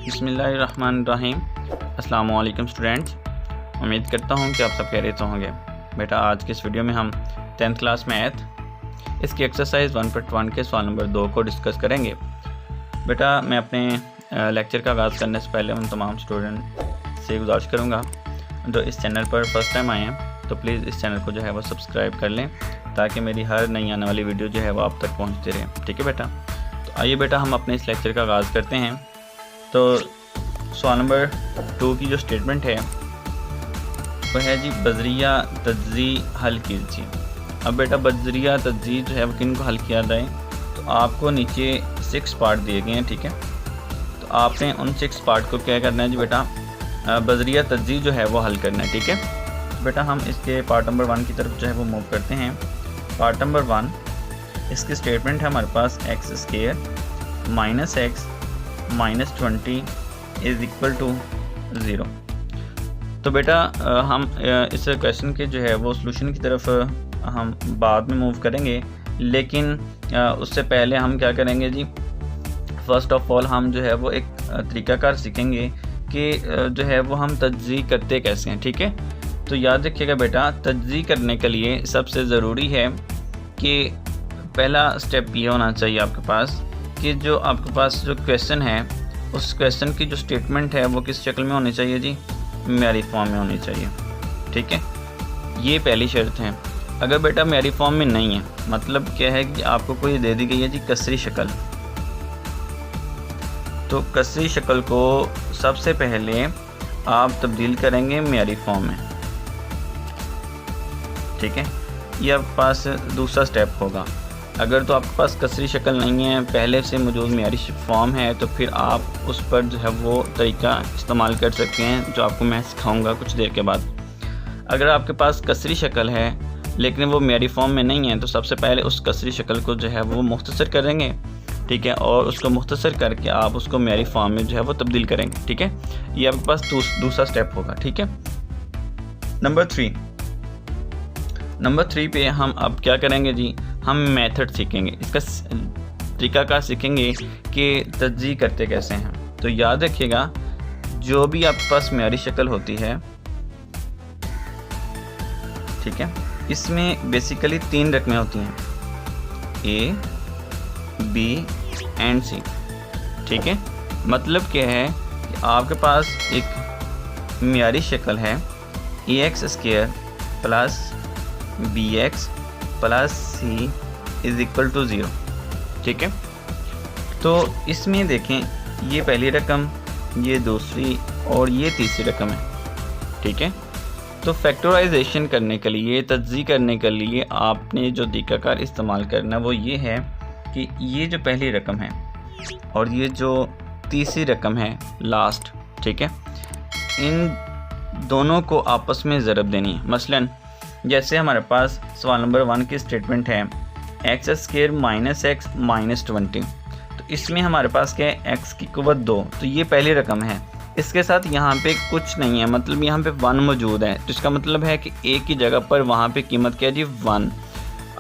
बिस्मिल्लाहिर्रहमानिर्रहीम। अस्सलाम वालेकुम स्टूडेंट्स, उम्मीद करता हूँ कि आप सब खैरियत से होंगे। बेटा आज की इस वीडियो में हम 10th क्लास मैथ इसकी एक्सरसाइज 1.1 के सवाल नंबर 2 को डिस्कस करेंगे। बेटा मैं अपने लेक्चर का आगाज़ करने से पहले उन तमाम स्टूडेंट से गुजारिश करूँगा जो इस चैनल पर फर्स्ट टाइम आए हैं तो प्लीज़ इस चैनल को जो है वो सब्सक्राइब कर लें ताकि मेरी हर नई आने वाली वीडियो जो है वो आप तक पहुँचती रहे। ठीक है बेटा, तो आइए बेटा हम अपने इस लेक्चर का आगाज़ करते हैं। तो सवाल नंबर 2 की जो स्टेटमेंट है वो है जी बजरिया तज्जी हल कीजिए। अब बेटा बजरिया तज्जी जो है वो किन को हल किया जाए, तो आपको नीचे 6 पार्ट दिए गए हैं। ठीक है, तो आपने उन 6 पार्ट को क्या करना है जी बेटा, बजरिया तज्जी जो है वो हल करना है। ठीक है, तो बेटा हम इसके पार्ट नंबर 1 की तरफ जो है वो मूव करते हैं। पार्ट नंबर 1 इसकी स्टेटमेंट है हमारे पास x square minus x minus 20 is equal to 0। तो बेटा हम इस क्वेश्चन के जो है वो सॉल्यूशन की तरफ हम बाद में मूव करेंगे, लेकिन उससे पहले हम क्या करेंगे जी, फ़र्स्ट ऑफ ऑल हम जो है वो एक तरीक़ाकार सीखेंगे कि जो है वो हम तज्ज़ी करते कैसे हैं। ठीक है, तो याद रखिएगा बेटा तज्ज़ी करने के लिए सबसे ज़रूरी है कि पहला स्टेप ये होना चाहिए आपके पास कि जो आपके पास जो क्वेश्चन है उस क्वेश्चन की जो स्टेटमेंट है वो किस शक्ल में होनी चाहिए जी, म्यारी फॉर्म में होनी चाहिए। ठीक है, ये पहली शर्त है। अगर बेटा म्यारी फॉर्म में नहीं है, मतलब क्या है कि आपको कोई दे दी गई है जी कसरी शक्ल, तो कसरी शक्ल को सबसे पहले आप तब्दील करेंगे म्यारी फॉर्म में। ठीक है, ये आपके पास दूसरा स्टेप होगा। अगर तो आपके पास कसरी शक्ल नहीं है, पहले से मौजूद म्यारी फॉर्म है, तो फिर आप उस पर जो है वो तरीका इस्तेमाल कर सकते हैं जो आपको मैं सिखाऊंगा कुछ देर के बाद। अगर आपके पास कसरी शक्ल है लेकिन वो म्यारी फॉर्म में नहीं है, तो सबसे पहले उस कसरी शक्ल को जो है वो मुख्तसर करेंगे। ठीक है, और उसको मुख्तसर करके आप उसको म्यारी फॉर्म में जो है वो तब्दील करेंगे। ठीक है, ये आपके पास दूसरा स्टेप होगा। ठीक है, नंबर 3 पे हम अब क्या करेंगे जी, हम मेथड सीखेंगे, इसका तरीक़ाकार सीखेंगे कि तज्ज़ी करते कैसे हैं। तो याद रखिएगा जो भी आपके पास म्यारी शक्ल होती है, ठीक है, इसमें बेसिकली 3 रकमें होती हैं, ए बी एंड सी। ठीक है, मतलब क्या है कि आपके पास एक म्यारी शक्ल है a x square plus b x plus c is equal to 0। ठीक है, तो इसमें देखें ये पहली रकम, ये दूसरी और ये तीसरी रकम है। ठीक है, तो फैक्टराइजेशन करने के लिए, तज्ज़ी करने के लिए आपने जो तरीक़ाकार इस्तेमाल करना वो ये है कि ये जो पहली रकम है और ये जो तीसरी रकम है लास्ट, ठीक है, इन दोनों को आपस में ज़रब देनी है। मसलन जैसे हमारे पास सवाल नंबर 1 की स्टेटमेंट है x square minus x minus 20, तो इसमें हमारे पास क्या है, एक्स की क़ुव्वत 2, तो ये पहली रकम है, इसके साथ यहाँ पे कुछ नहीं है, मतलब यहाँ पे 1 मौजूद है, तो इसका मतलब है कि एक की जगह पर वहाँ पे कीमत क्या है जी 1।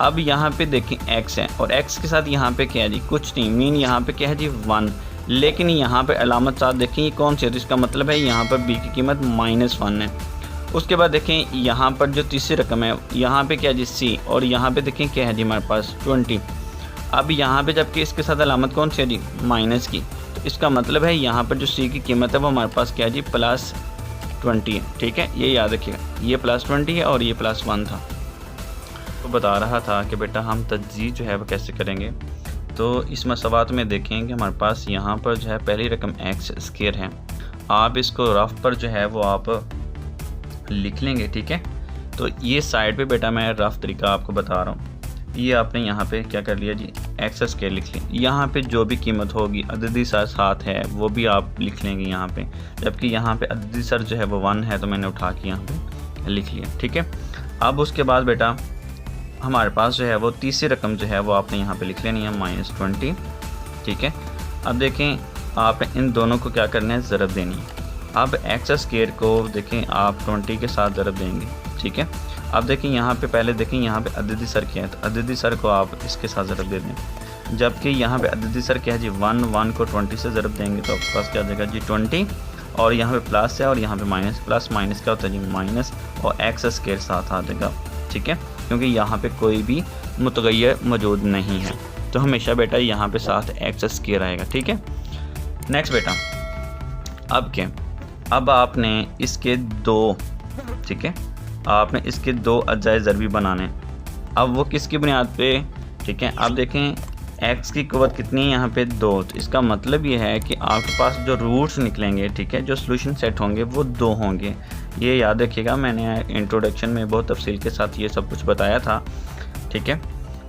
अब यहाँ पे देखें एक्स है और एक्स के साथ यहाँ पे क्या है जी, कुछ नहीं, मीन यहाँ पे क्या है जी 1, लेकिन यहाँ पे अलामत साथ देखें ये कौन सी है, तो इसका मतलब है यहाँ पर बी की कीमत -1 है। उसके बाद देखें यहाँ पर जो तीसरी रकम है यहाँ पे क्या जी सी, और यहाँ पे देखें क्या है जी हमारे पास 20। अब यहाँ पे जबकि इसके साथ अलामत कौन सी है जी माइनस की, तो इसका मतलब है यहाँ पर जो सी की कीमत है वो हमारे पास क्या है जी +20 है। ठीक है, ये याद रखिएगा, ये +20 है और ये +1 था। तो बता रहा था कि बेटा हम तज्ज़ी जो है वो कैसे करेंगे। तो इस मसवात में देखें कि हमारे पास यहाँ पर जो है पहली रकम एक्स स्क्वायर है, आप इसको रफ पर जो है वो आप लिख लेंगे। ठीक है, तो ये साइड पे बेटा मैं रफ तरीका आपको बता रहा हूँ। ये आपने यहाँ पे क्या कर लिया जी, एक्स स्क्वायर लिख लिया, यहाँ पे जो भी कीमत होगी अददी सर साथ है वो भी आप लिख लेंगे यहाँ पे, जबकि यहाँ पे अददी सर जो है वो 1 है, तो मैंने उठा के यहाँ पे लिख लिया। ठीक है, अब उसके बाद बेटा हमारे पास जो है वो तीसरी रकम जो है वो आपने यहाँ पे लिख लेनी है -20। ठीक है, अब देखें आप इन दोनों को क्या करना है, ज़रब देनी है। अब एक्स स्क्वायर को देखें आप 20 के साथ ज़रब देंगे। ठीक है, अब देखें यहाँ पे पहले देखें यहाँ पे अददी सर क्या है, तो अददी सर को आप इसके साथ ज़रब दे दें। जबकि यहाँ पे अददी सर क्या है जी 1 को 20 से ज़रब देंगे तो आपके पास क्या आ जाएगा जी 20, और यहाँ पे प्लस है और यहाँ पे माइनस, प्लस माइनस क्या होता है जी माइनस, और एक्स स्क्वायर साथ आ जाएगा, ठीक है, क्योंकि यहाँ पे कोई भी मुतगय्यर मौजूद नहीं है, तो हमेशा बेटा यहाँ पे साथ एक्स स्क्वायर आएगा, ठीक है। नेक्स्ट बेटा, अब क्या, अब आपने इसके दो, ठीक है, आपने इसके दो अजाए ज़रबी बनाने। अब वो किसकी बुनियाद पे, ठीक है, आप देखें x की क़ुव्वत कितनी है यहाँ पे 2, तो इसका मतलब ये है कि आपके पास जो रूट्स निकलेंगे, ठीक है, जो सोल्यूशन सेट होंगे वो 2 होंगे। ये याद रखिएगा, मैंने इंट्रोडक्शन में बहुत तफसील के साथ ये सब कुछ बताया था, ठीक है।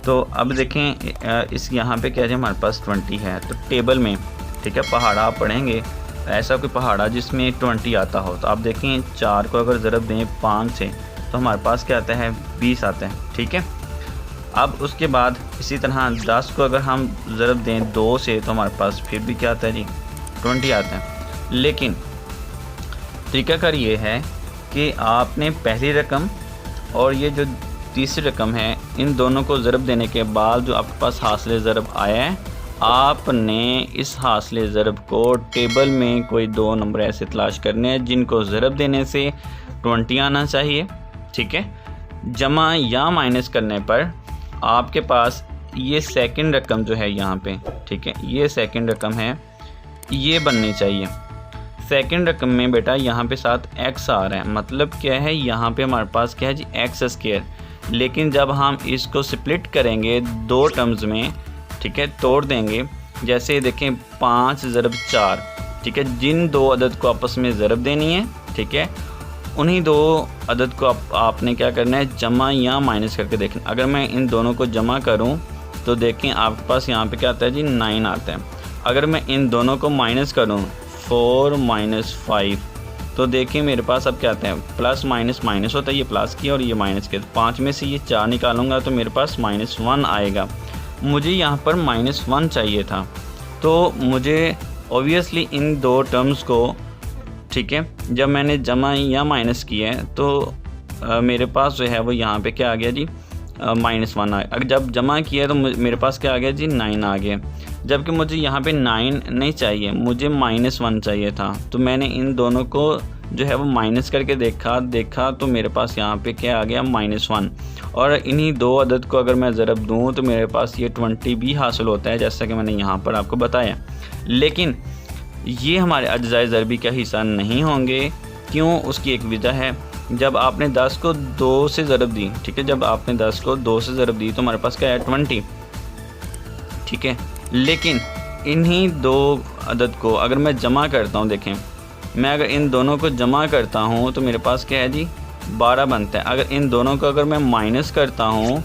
तो अब देखें इस यहाँ पे क्या है हमारे पास 20 है, तो टेबल में, ठीक है, पहाड़ा आप पढ़ेंगे, ऐसा कोई पहाड़ा जिसमें 20 आता हो, तो आप देखें 4 को अगर ज़रब दें 5 से तो हमारे पास क्या आता है 20 आता है, ठीक है। अब उसके बाद इसी तरह 10 को अगर हम ज़रब दें 2 से तो हमारे पास फिर भी क्या आता है जी 20 आता है। लेकिन तरीक़ाकार ये है कि आपने पहली रकम और ये जो तीसरी रकम है, इन दोनों को ज़रब देने के बाद जो आपके पास हासिल ज़रब आया है, आपने इस हासिल ज़रब को टेबल में कोई 2 नंबर ऐसे तलाश करने हैं जिनको ज़रब देने से 20 आना चाहिए, ठीक है। जमा या माइनस करने पर आपके पास ये सेकंड रकम जो है यहाँ पे, ठीक है, ये सेकंड रकम है, ये बननी चाहिए। सेकंड रकम में बेटा यहाँ पे साथ x आ रहा है, मतलब क्या है यहाँ पे हमारे पास क्या है जी एक्स स्क्वायर। लेकिन जब हम इसको स्प्लिट करेंगे 2 टर्म्स में, ठीक है, तोड़ देंगे, जैसे देखें 5 ज़रब 4, ठीक है, जिन 2 अदद को आपस में ज़रब देनी है, ठीक है, उन्हीं 2 अदद को आपने क्या करना है जमा या माइनस करके देखना। अगर मैं इन दोनों को जमा करूं तो देखें आपके पास यहाँ पे क्या आता है जी 9 आता है। अगर मैं इन दोनों को माइनस करूं 4 - 5 तो देखें मेरे पास अब क्या आता है प्लस माइनस माइनस होता है, ये प्लस किया और ये माइनस किया, 5 में से ये 4 निकालूंगा तो मेरे पास -1 आएगा। मुझे यहाँ पर -1 चाहिए था, तो मुझे ऑब्वियसली इन 2 टर्म्स को, ठीक है, जब मैंने जमा या माइनस किया है तो मेरे पास जो है वो यहाँ पे क्या आ गया जी -1 आ गया। अगर जब जमा किया तो मेरे पास क्या आ गया जी 9 आ गया, जबकि मुझे यहाँ पे 9 नहीं चाहिए, मुझे -1 चाहिए था। तो मैंने इन दोनों को जो है वो माइनस करके देखा तो मेरे पास यहाँ पे क्या आ गया -1, और इन्हीं 2 अदद को अगर मैं ज़रब दूँ तो मेरे पास ये 20 भी हासिल होता है, जैसा कि मैंने यहाँ पर आपको बताया। लेकिन ये हमारे अज्जाए ज़रबी का हिस्सा नहीं होंगे, क्यों? उसकी एक वजह है, जब आपने 10 को 2 से ज़रब दी, ठीक है, जब आपने 10 को 2 से ज़रब दी तो हमारे पास क्या है 20, ठीक है। लेकिन इन्हीं 2 अदद को अगर मैं जमा करता हूँ, देखें मैं अगर इन दोनों को जमा करता हूँ तो मेरे पास क्या है जी 12 बनता है। अगर इन दोनों को अगर मैं माइनस करता हूँ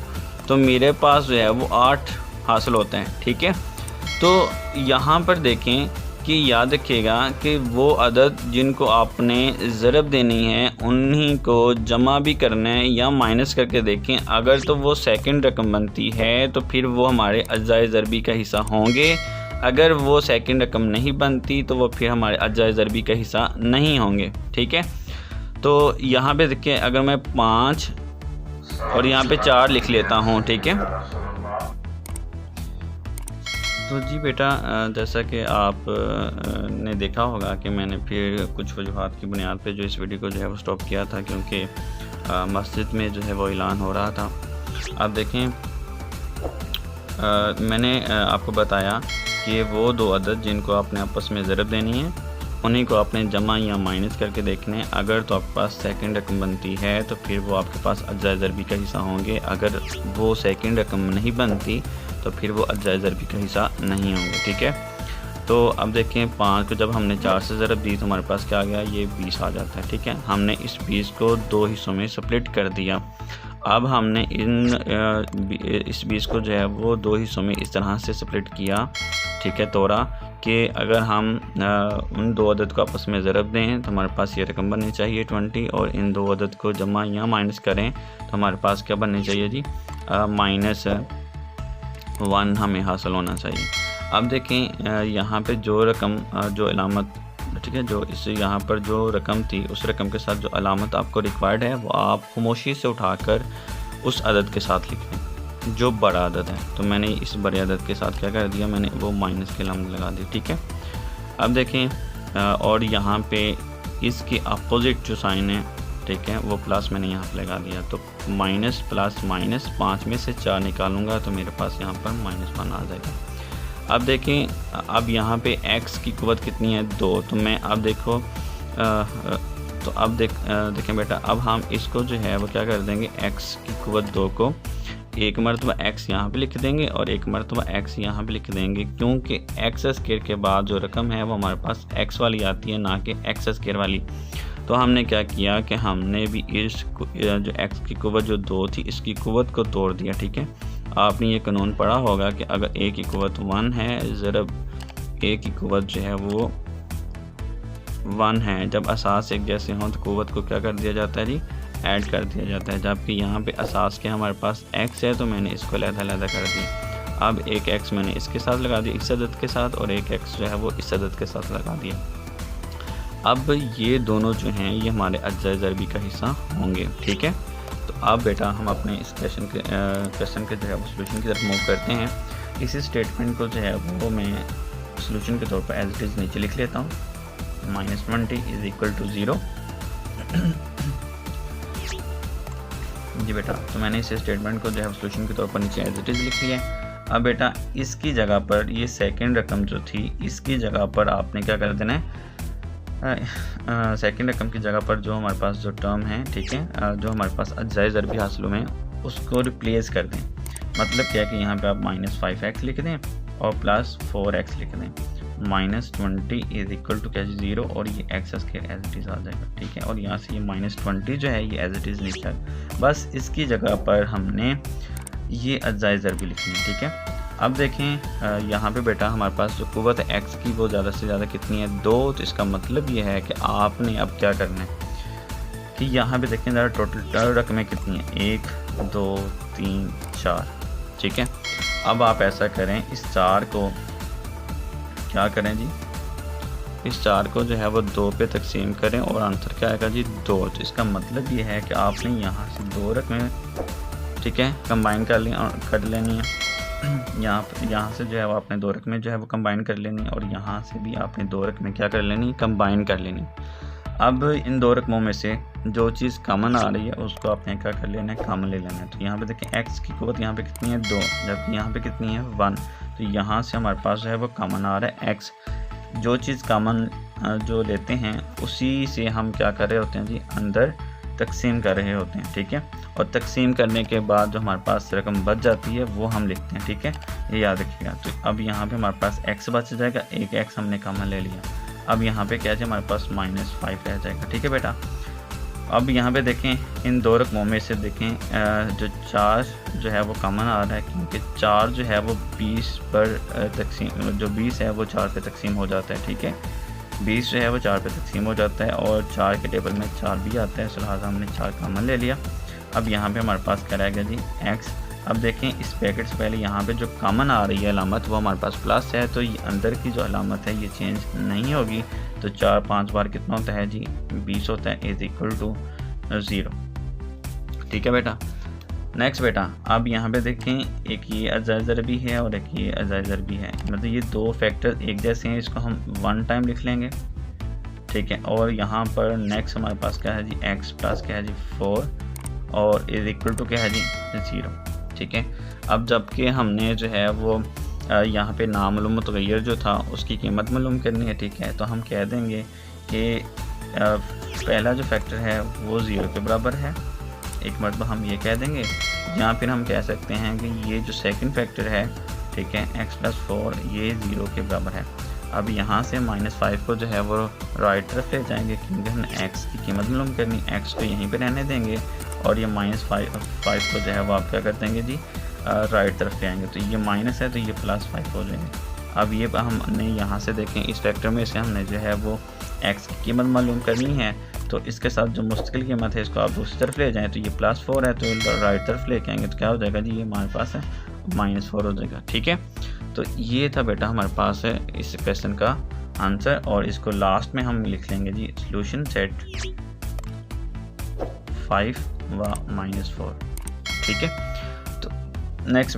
तो मेरे पास जो है वो 8 हासिल होते हैं, ठीक है। तो यहाँ पर देखें कि याद रखिएगा कि वो अदद जिनको आपने ज़रब देनी है उन्हीं को जमा भी करना है या माइनस करके देखें। अगर तो वो सेकंड रकम बनती है तो फिर वो हमारे अज्जाए ज़रबी का हिस्सा होंगे, अगर वो सेकंड रकम नहीं बनती तो वो फिर हमारे अज्जाए ज़रबी का हिस्सा नहीं होंगे, ठीक है। तो यहाँ पे देखिए अगर मैं 5 और यहाँ पे 4 लिख लेता हूँ, ठीक है। तो जी बेटा जैसा कि आप ने देखा होगा कि मैंने फिर कुछ वजूहात की बुनियाद पे जो इस वीडियो को जो है वो स्टॉप किया था, क्योंकि मस्जिद में जो है वो ऐलान हो रहा था। आप देखें मैंने आपको बताया कि वो 2 अदद जिनको आपने आपस में ज़रब देनी है उन्हीं को आपने जमा या माइनस करके देखने। अगर तो आपके पास सेकंड रकम बनती है तो फिर वो आपके पास अज्जाए ज़रबी का हिस्सा होंगे, अगर वो सेकंड रकम नहीं बनती तो फिर वो अज्जाए ज़रबी का हिस्सा नहीं होंगे, ठीक है। तो अब देखें 5 को जब हमने 4 से ज़रब दी तो हमारे पास क्या आ गया, ये 20 आ जाता है, ठीक है। हमने इस 20 को 2 हिस्सों में स्प्लिट कर दिया। अब हमने इस 20 को जो है वो 2 हिस्सों में इस तरह से स्प्लिट किया, ठीक है, तोड़ा कि अगर हम उन 2 अदद को आपस में ज़रब दें तो हमारे पास ये रकम बननी चाहिए 20, और इन 2 अदद को जमा या माइनस करें तो हमारे पास क्या बननी चाहिए जी -1 हमें हासिल होना चाहिए। अब देखें यहाँ पे जो रकम जो अलामत, ठीक है, जो इस यहाँ पर जो रकम थी उस रकम के साथ जो अलामत आपको रिक्वायर्ड है वो आप खामोशी से उठाकर उस अदद के साथ लिख लें। जो बड़ा अदद है, तो मैंने इस बड़े अदद के साथ क्या कर दिया, मैंने वो माइनस की अलामत लगा दी। ठीक है, अब देखें और यहाँ पे इसके अपोजिट जो साइन है, ठीक है, वो प्लस मैंने यहाँ पे लगा दिया। तो माइनस प्लस माइनस, 5 में से 4 निकालूंगा तो मेरे पास यहाँ पर -1 आ जाएगा। अब देखें, अब यहाँ पे x की कुव्वत कितनी है, 2। तो मैं अब देखो तो अब देखें बेटा, अब हम इसको जो है वो क्या कर देंगे, x की कुव्वत 2 को एक मरतबा x यहाँ पे लिख देंगे और एक मरतबा x यहाँ पे लिख देंगे, क्योंकि एक्स स्क्वायर के बाद जो रकम है वो हमारे पास x वाली आती है, ना कि एक्स स्क्वायर वाली। तो हमने क्या किया कि हमने भी इस जो x की कुव्वत जो 2 थी, इसकी कुव्वत को तोड़ दिया। ठीक है, आपने ये कानून पढ़ा होगा कि अगर a की कुव्वत 1 है, ज़रब a की कुव्वत जो है वो 1 है, जब असास एक जैसे हों तो कुव्वत को क्या कर दिया जाता है जी, ऐड कर दिया जाता है। जबकि यहाँ पे असास के हमारे पास x है, तो मैंने इसको अलग-अलग कर दिया। अब एक x मैंने इसके साथ लगा दिया, इस अदद के साथ, और एक x जो है वो इस अदद के साथ लगा दिया। अब ये दोनों जो हैं ये हमारे अज्जा ज़रबी का हिस्सा होंगे। ठीक है, तो अब बेटा हम अपने इस क्वेश्चन के जो है वो सोल्यूशन की तरफ मूव करते हैं। इसी स्टेटमेंट को जो है वो मैं सोल्यूशन के तौर पर एज इट इज़ नीचे लिख लेता हूँ, -20 = 0। जी बेटा, तो मैंने इस स्टेटमेंट को जो है सोल्यूशन के तौर पर नीचे एज इट इज़ लिख लिया है। अब बेटा इसकी जगह पर ये सेकंड रकम जो थी, इसकी जगह पर आपने क्या कर देना है, सेकंड रकम की जगह पर जो हमारे पास जो टर्म है, ठीक है, जो हमारे पास अज्जाए ज़रबी हासिल में उसको रिप्लेस कर दें। मतलब क्या है कि यहाँ पे आप -5x लिख दें और +4x लिख दें। -20 = क्या 0, और ये x square as it is आ जाएगा। ठीक है, और यहाँ से ये -20 जो है ये एज इट इज़ नीचे, बस इसकी जगह पर हमने ये अज्जाए ज़रबी लिखनी है। ठीक है, अब देखें यहाँ पे बेटा हमारे पास जो कुव्वत है x की वो ज़्यादा से ज़्यादा कितनी है, 2। तो इसका मतलब ये है कि आपने अब क्या करना है कि यहाँ पे देखें ज़रा टोटल रकमें कितनी हैं, 1 2 3 4। ठीक है, अब आप ऐसा करें, इस 4 को क्या करें जी, इस 4 को जो है वो 2 पे तकसीम करें और आंसर क्या आएगा जी, 2। तो इसका मतलब ये है कि आपने यहाँ से 2 रकमें, ठीक है, कंबाइन कर लेनी है। यहाँ से जो है वो आपने 2 रकमें जो है वो कंबाइन कर लेनी है, और यहाँ से भी आपने 2 रकमें क्या कर लेनी, कंबाइन कर लेनी। अब इन 2 रकमों में से जो चीज़ कॉमन आ रही है उसको आपने क्या कर लेना है, कॉमन ले लेना है। तो यहाँ पे देखें x की कुव्वत यहाँ पे कितनी है, 2, जबकि यहाँ पे कितनी है, 1। तो यहाँ से हमारे पास जो है वो कॉमन आ रहा है x। जो चीज़ कॉमन जो लेते हैं उसी से हम क्या कर रहे होते हैं जी, अंदर तकसीम कर रहे होते हैं। ठीक है, और तकसीम करने के बाद जो हमारे पास रकम बच जाती है वो हम लिखते हैं। ठीक है, ये याद रखिएगा। तो अब यहाँ पे हमारे पास x बच जाएगा, एक x हमने कॉमन ले लिया। अब यहाँ पे क्या है, हमारे पास -5 रह जाएगा। ठीक है बेटा, अब यहाँ पे देखें इन 2 रकमों में से देखें जो 4 जो है वो कॉमन आ रहा है, क्योंकि 4 जो है वो 20 पर तकसीम, जो 20 है वो 4 पे तकसीम हो जाता है। ठीक है, 20 जो है वो 4 पे तकसीम हो जाता है, और 4 के टेबल में 4 भी आता है, तो लिहाजा हमने 4 कॉमन ले लिया। अब यहाँ पे हमारे पास क्या रहेगा जी, x। अब देखें इस ब्रैकेट से पहले यहाँ पे जो कॉमन आ रही है अलामत वो हमारे पास प्लस है, तो ये अंदर की जो अलामत है ये चेंज नहीं होगी। तो 4 5 बार कितना होता है जी, 20 होता है, = 0। ठीक है बेटा, नेक्स्ट बेटा, अब यहाँ पे देखें एक ये अज्जाए ज़रबी है और एक ये अज्जाए ज़रबी है, मतलब ये 2 फैक्टर एक जैसे हैं, इसको हम 1 टाइम लिख लेंगे। ठीक है, और यहाँ पर नेक्स्ट हमारे पास क्या है जी, x प्लस क्या है जी, 4, और = क्या है जी, 0। ठीक है, अब जबकि हमने जो है वो यहाँ पे नामालूम मुतग़य्यर जो था उसकी कीमत मालूम करनी है। ठीक है, तो हम कह देंगे कि पहला जो फैक्टर है वो 0 के बराबर है, एक मरतबा हम ये कह देंगे, या फिर हम कह सकते हैं कि ये जो सेकंड फैक्टर है, ठीक है, x + 4 ये 0 के बराबर है। अब यहाँ से -5 को जो है वो राइट तरफ ले जाएंगे, क्योंकि हमने x की कीमत मालूम करनी, x को यहीं पे रहने देंगे, और ये -5 को जो है वो आप क्या कर देंगे जी, राइट तरफ ले आएंगे। तो ये माइनस है तो ये +5 हो जाएंगे। अब ये हमने यहाँ से देखें इस फैक्टर में से हमने जो है वो x की कीमत मालूम करनी है, तो इसके साथ जो मुस्तकिल कीमत है इसको आप दूसरी तरफ ले जाएँ, तो ये +4 है तो राइट तरफ लेके आएंगे, तो क्या हो जाएगा जी, ये हमारे पास है -4 हो जाएगा। ठीक है, तो ये था बेटा हमारे पास है इस क्वेश्चन का आंसर, और इसको लास्ट में हम लिख लेंगे जी, सोल्यूशन सेट 5 व -4। ठीक है, तो नेक्स्ट